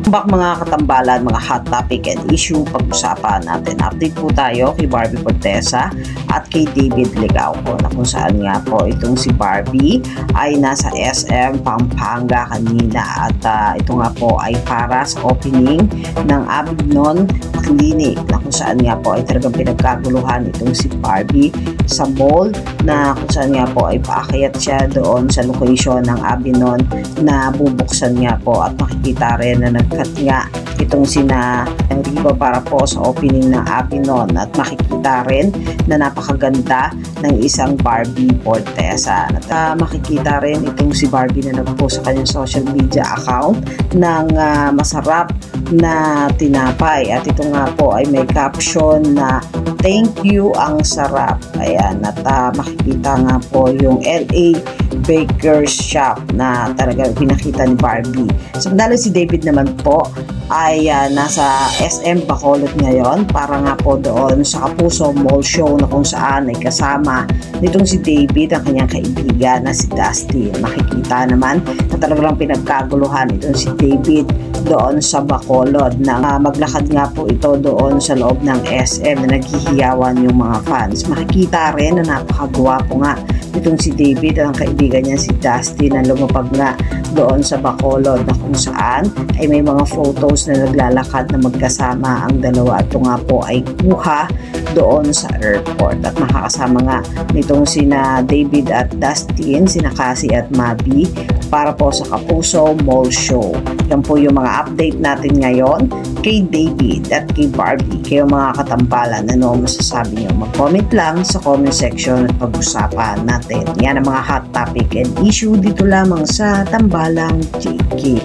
Back mga katambalan, mga hot topic and issue, pag-usapan natin. Update po tayo kay Barbie Fortesa at kay David Ligauco na kung saan nga po itong si Barbie ay nasa SM Pampanga kanina at ito nga po ay para sa opening ng Avignon Clinic na kung saan nga po ay talagang pinagkaguluhan itong si Barbie sa mall na kung saan nga po ay paakyat siya doon sa location ng Avignon na bubuksan nga po at makikita rin na nagkat nga itong sina Riva para po sa opening ng Avignon at makikita rin na napakaganda ng isang Barbie Fortesa at makikita rin itong si Barbie na nagpost sa kanyang social media account ng masarap na tinapay at ito nga po ay may caption na thank you, ang sarap. Ayan, at makikita nga po yung LA Baker's Shop na talaga pinakita ni Barbie. Samantala si David naman po ay nasa SM Bacolod ngayon para nga po doon sa Kapuso Mall Show na kung saan ay kasama nitong si David ang kanyang kaibigan na si Dustin. Makikita naman na talagang pinagkaguluhan itong si David doon sa Bacolod na maglakad nga po ito doon sa loob ng SM na naghihiyawan yung mga fans. Makikita rin na napakagwapo nga itong si David at ang kaibigan niya si Dustin na lumapag nga doon sa Bacolod na kung saan ay may mga photos na naglalakad na magkasama ang dalawa at ito nga po ay kuha doon sa airport at makakasama nga nitong sina David at Dustin, sina Cassie at Mabi para po sa Kapuso Mall Show. Yan po yung mga update natin ngayon kay David at kay Barbie. Kayo mga katampalan, ano masasabi nyo? Mag-comment lang sa comment section at pag-usapan natin. Yan ang mga hot topic and issue dito lamang sa Tambalang JK.